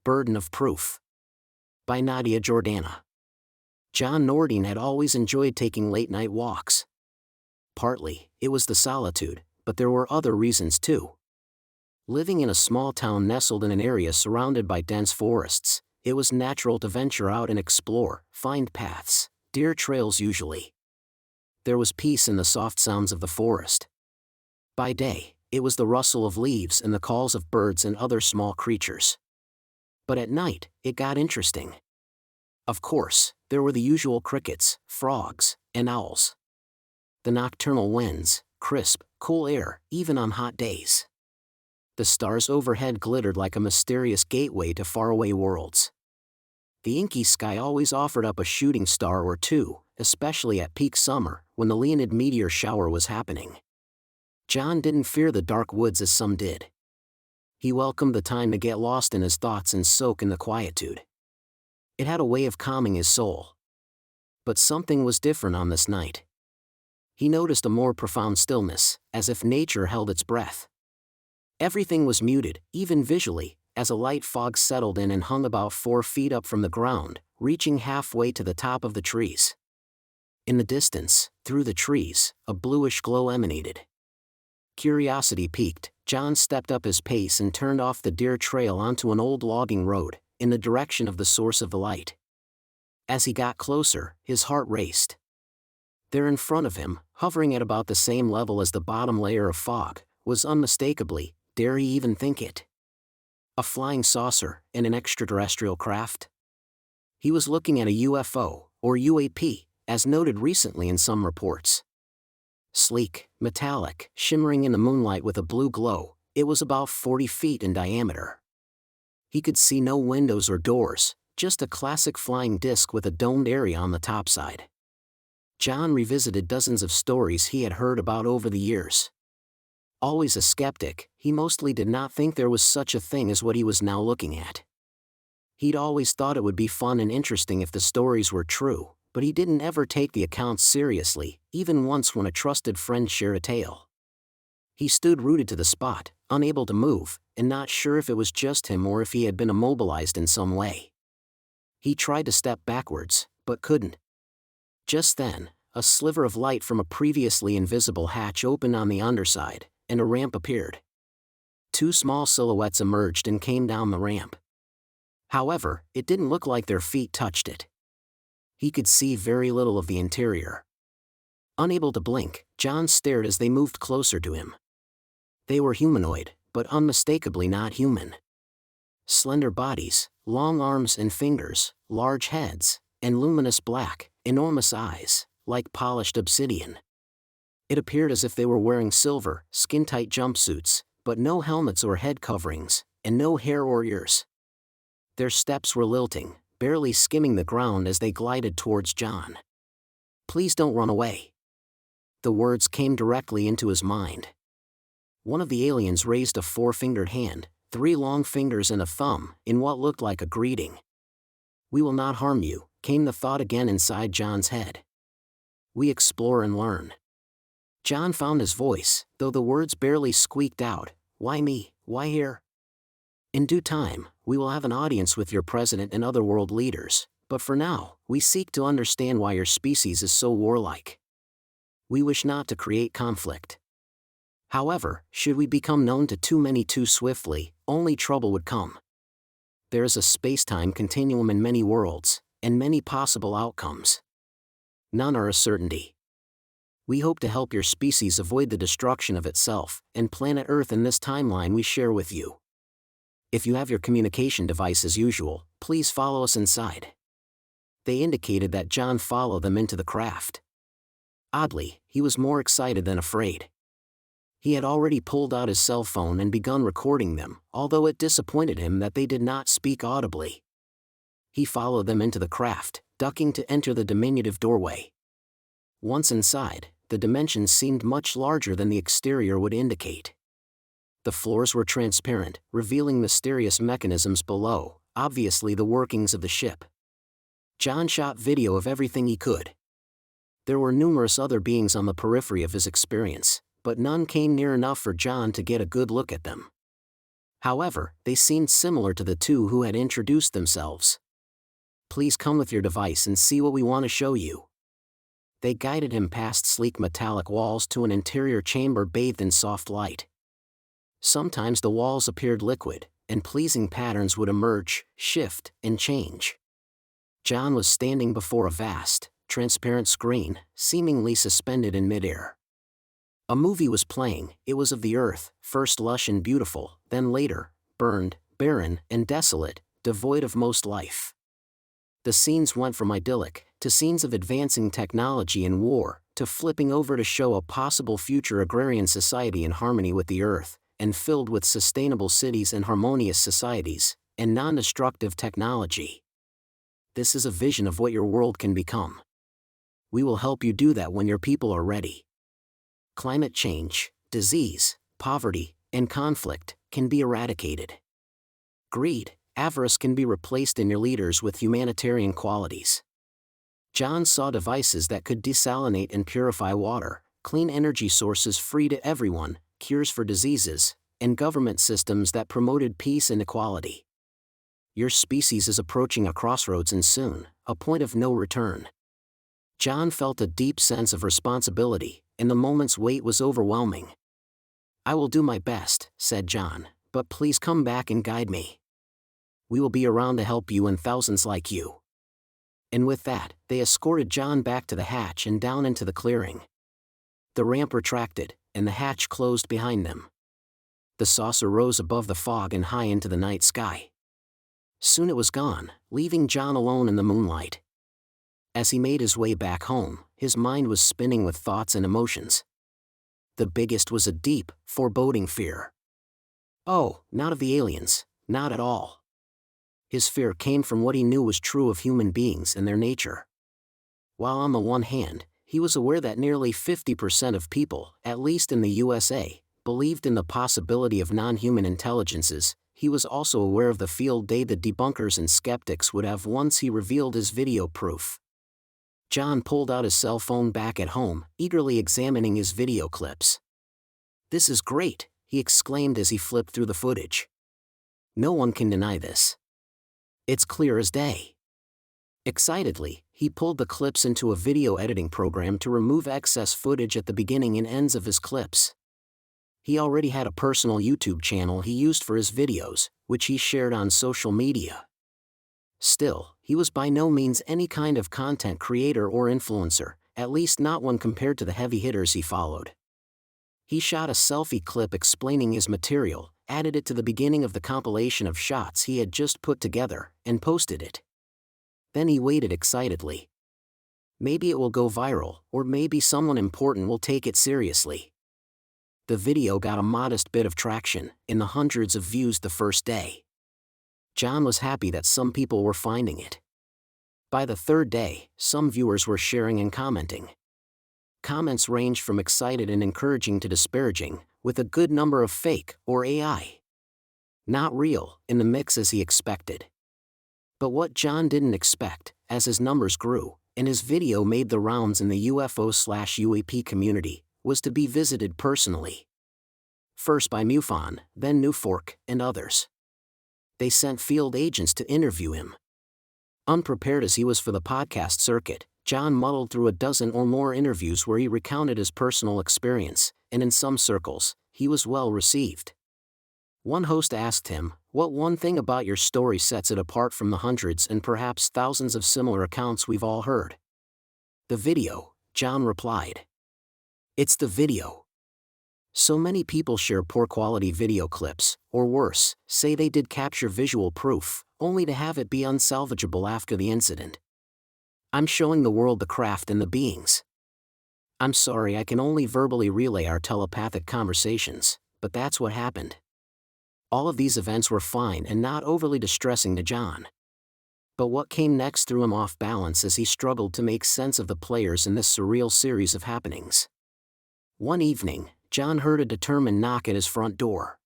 Burden of Proof. By Nadia Giordana. John Nordin had always enjoyed taking late-night walks. Partly, it was the solitude, but there were other reasons too. Living in a small town nestled in an area surrounded by dense forests, it was natural to venture out and explore, find paths, deer trails usually. There was peace in the soft sounds of the forest. By day, it was the rustle of leaves and the calls of birds and other small creatures. But at night, it got interesting. Of course, there were the usual crickets, frogs, and owls. The nocturnal winds, crisp, cool air, even on hot days. The stars overhead glittered like a mysterious gateway to faraway worlds. The inky sky always offered up a shooting star or two, especially at peak summer, when the Leonid meteor shower was happening. John didn't fear the dark woods as some did. He welcomed the time to get lost in his thoughts and soak in the quietude. It had a way of calming his soul. But something was different on this night. He noticed a more profound stillness, as if nature held its breath. Everything was muted, even visually, as a light fog settled in and hung about 4 feet up from the ground, reaching halfway to the top of the trees. In the distance, through the trees, a bluish glow emanated. Curiosity piqued, John stepped up his pace and turned off the deer trail onto an old logging road, in the direction of the source of the light. As he got closer, his heart raced. There in front of him, hovering at about the same level as the bottom layer of fog, was unmistakably, dare he even think it, a flying saucer in an extraterrestrial craft? He was looking at a UFO, or UAP, as noted recently in some reports. Sleek, metallic, shimmering in the moonlight with a blue glow, it was about 40 feet in diameter. He could see no windows or doors, just a classic flying disc with a domed area on the topside. John revisited dozens of stories he had heard about over the years. Always a skeptic, he mostly did not think there was such a thing as what he was now looking at. He'd always thought it would be fun and interesting if the stories were true, but he didn't ever take the accounts seriously, even once when a trusted friend shared a tale. He stood rooted to the spot, unable to move, and not sure if it was just him or if he had been immobilized in some way. He tried to step backwards, but couldn't. Just then, a sliver of light from a previously invisible hatch opened on the underside, and a ramp appeared. 2 small silhouettes emerged and came down the ramp. However, it didn't look like their feet touched it. He could see very little of the interior. Unable to blink, John stared as they moved closer to him. They were humanoid, but unmistakably not human. Slender bodies, long arms and fingers, large heads, and luminous black, enormous eyes, like polished obsidian. It appeared as if they were wearing silver, skin-tight jumpsuits, but no helmets or head coverings, and no hair or ears. Their steps were lilting, barely skimming the ground as they glided towards John. "Please don't run away." The words came directly into his mind. One of the aliens raised a 4-fingered hand, 3 long fingers and a thumb, in what looked like a greeting. "We will not harm you," came the thought again inside John's head. "We explore and learn." John found his voice, though the words barely squeaked out. "Why me? Why here?" "In due time, we will have an audience with your president and other world leaders, but for now, we seek to understand why your species is so warlike. We wish not to create conflict. However, should we become known to too many too swiftly, only trouble would come. There is a space-time continuum in many worlds, and many possible outcomes. None are a certainty. We hope to help your species avoid the destruction of itself, and planet Earth in this timeline we share with you. If you have your communication device as usual, please follow us inside." They indicated that John follow them into the craft. Oddly, he was more excited than afraid. He had already pulled out his cell phone and begun recording them, although it disappointed him that they did not speak audibly. He followed them into the craft, ducking to enter the diminutive doorway. Once inside, the dimensions seemed much larger than the exterior would indicate. The floors were transparent, revealing mysterious mechanisms below, obviously the workings of the ship. John shot video of everything he could. There were numerous other beings on the periphery of his experience, but none came near enough for John to get a good look at them. However, they seemed similar to the two who had introduced themselves. "Please come with your device and see what we want to show you." They guided him past sleek metallic walls to an interior chamber bathed in soft light. Sometimes the walls appeared liquid, and pleasing patterns would emerge, shift, and change. John was standing before a vast, transparent screen, seemingly suspended in midair. A movie was playing. It was of the earth, first lush and beautiful, then later, burned, barren, and desolate, devoid of most life. The scenes went from idyllic, to scenes of advancing technology and war, to flipping over to show a possible future agrarian society in harmony with the earth, and filled with sustainable cities and harmonious societies, and non-destructive technology. "This is a vision of what your world can become. We will help you do that when your people are ready. Climate change, disease, poverty, and conflict can be eradicated. Greed, avarice can be replaced in your leaders with humanitarian qualities." John saw devices that could desalinate and purify water, clean energy sources free to everyone, cures for diseases, and government systems that promoted peace and equality. "Your species is approaching a crossroads and soon, a point of no return." John felt a deep sense of responsibility, and the moment's weight was overwhelming. "I will do my best," said John, "but please come back and guide me. We will be around to help you and thousands like you." And with that, they escorted John back to the hatch and down into the clearing. The ramp retracted, and the hatch closed behind them. The saucer rose above the fog and high into the night sky. Soon it was gone, leaving John alone in the moonlight. As he made his way back home, his mind was spinning with thoughts and emotions. The biggest was a deep, foreboding fear. Oh, not of the aliens, not at all. His fear came from what he knew was true of human beings and their nature. While on the one hand, he was aware that nearly 50% of people, at least in the USA, believed in the possibility of non-human intelligences, he was also aware of the field day the debunkers and skeptics would have once he revealed his video proof. John pulled out his cell phone back at home, eagerly examining his video clips. "This is great," he exclaimed as he flipped through the footage. "No one can deny this. It's clear as day." Excitedly, he pulled the clips into a video editing program to remove excess footage at the beginning and ends of his clips. He already had a personal YouTube channel he used for his videos, which he shared on social media. Still, he was by no means any kind of content creator or influencer, at least not when compared to the heavy hitters he followed. He shot a selfie clip explaining his material, added it to the beginning of the compilation of shots he had just put together, and posted it. Then he waited excitedly. Maybe it will go viral, or maybe someone important will take it seriously. The video got a modest bit of traction, in the hundreds of views the first day. John was happy that some people were finding it. By the third day, some viewers were sharing and commenting. Comments ranged from excited and encouraging to disparaging, with a good number of fake, or AI. Not real, in the mix as he expected. But what John didn't expect, as his numbers grew, and his video made the rounds in the UFO/UAP community, was to be visited personally. First by MUFON, then Newfork, and others. They sent field agents to interview him. Unprepared as he was for the podcast circuit, John muddled through a dozen or more interviews where he recounted his personal experience, and in some circles, he was well received. One host asked him, "What one thing about your story sets it apart from the hundreds and perhaps thousands of similar accounts we've all heard?" "The video," John replied. "It's the video. So many people share poor quality video clips, or worse, say they did capture visual proof, only to have it be unsalvageable after the incident. I'm showing the world the craft and the beings. I'm sorry I can only verbally relay our telepathic conversations, but that's what happened." All of these events were fine and not overly distressing to John. But what came next threw him off balance as he struggled to make sense of the players in this surreal series of happenings. One evening, John heard a determined knock at his front door.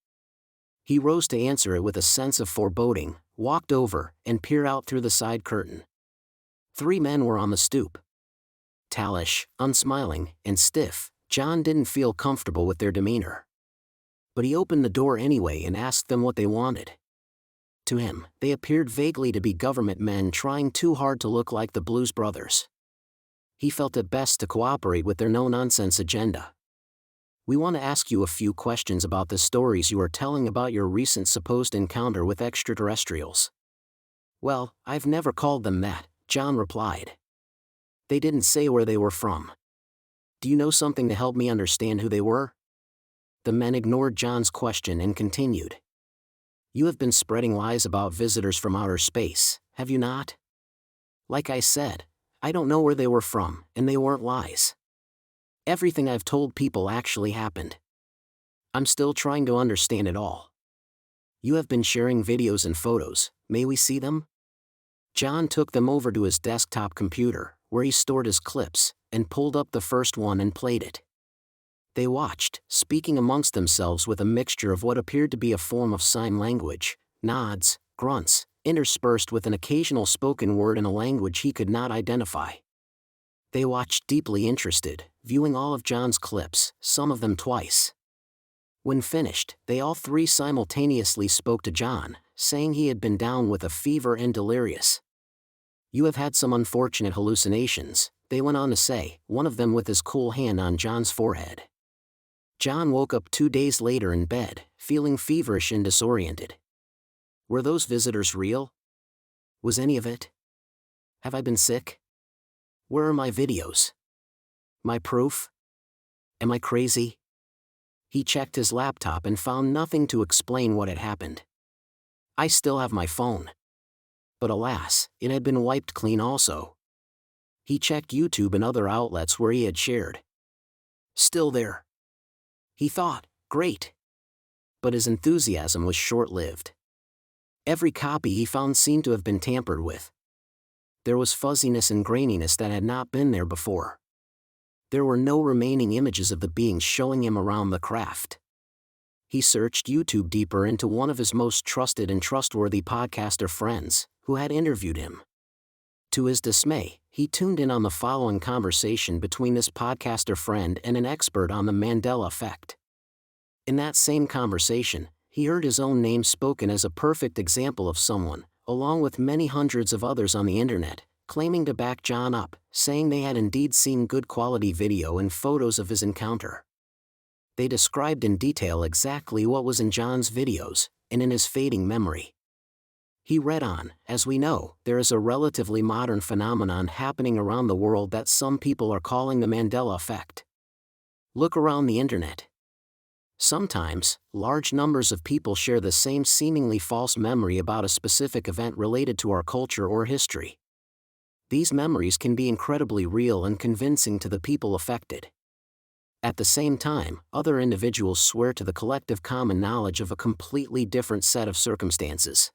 He rose to answer it with a sense of foreboding, walked over, and peered out through the side curtain. 3 men were on the stoop. Tallish, unsmiling, and stiff, John didn't feel comfortable with their demeanor. But he opened the door anyway and asked them what they wanted. To him, they appeared vaguely to be government men trying too hard to look like the Blues Brothers. He felt it best to cooperate with their no-nonsense agenda. "We want to ask you a few questions about the stories you are telling about your recent supposed encounter with extraterrestrials." "Well, I've never called them that," John replied. "They didn't say where they were from." "Do you know something to help me understand who they were?" The men ignored John's question and continued. "You have been spreading lies about visitors from outer space, have you not?" "Like I said, I don't know where they were from, and they weren't lies. Everything I've told people actually happened. I'm still trying to understand it all." "You have been sharing videos and photos, may we see them?" John took them over to his desktop computer, where he stored his clips, and pulled up the first one and played it. They watched, speaking amongst themselves with a mixture of what appeared to be a form of sign language, nods, grunts, interspersed with an occasional spoken word in a language he could not identify. They watched deeply interested, viewing all of John's clips, some of them twice. When finished, they all three simultaneously spoke to John, saying he had been down with a fever and delirious. "You have had some unfortunate hallucinations," they went on to say, one of them with his cool hand on John's forehead. John woke up 2 days later in bed, feeling feverish and disoriented. Were those visitors real? Was any of it? Have I been sick? Where are my videos? My proof? Am I crazy? He checked his laptop and found nothing to explain what had happened. "I still have my phone." But alas, it had been wiped clean also. He checked YouTube and other outlets where he had shared. Still there. He thought, great. But his enthusiasm was short-lived. Every copy he found seemed to have been tampered with. There was fuzziness and graininess that had not been there before. There were no remaining images of the beings showing him around the craft. He searched YouTube deeper into one of his most trusted and trustworthy podcaster friends, who had interviewed him. To his dismay, he tuned in on the following conversation between this podcaster friend and an expert on the Mandela Effect. In that same conversation, he heard his own name spoken as a perfect example of someone, along with many hundreds of others on the internet, claiming to back John up, saying they had indeed seen good quality video and photos of his encounter. They described in detail exactly what was in John's videos, and in his fading memory. He read on, "As we know, there is a relatively modern phenomenon happening around the world that some people are calling the Mandela Effect. Look around the internet. Sometimes, large numbers of people share the same seemingly false memory about a specific event related to our culture or history. These memories can be incredibly real and convincing to the people affected. At the same time, other individuals swear to the collective common knowledge of a completely different set of circumstances.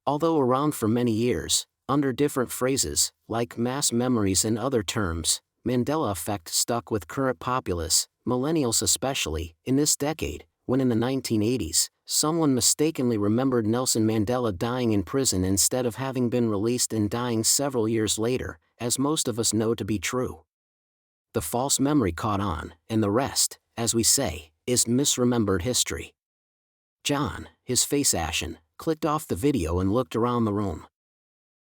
Although around for many years, under different phrases, like mass memories and other terms, Mandela Effect stuck with current populace, millennials especially, in this decade, when in the 1980s, someone mistakenly remembered Nelson Mandela dying in prison instead of having been released and dying several years later, as most of us know to be true. The false memory caught on, and the rest, as we say, is misremembered history. John, his face ashen, clicked off the video and looked around the room.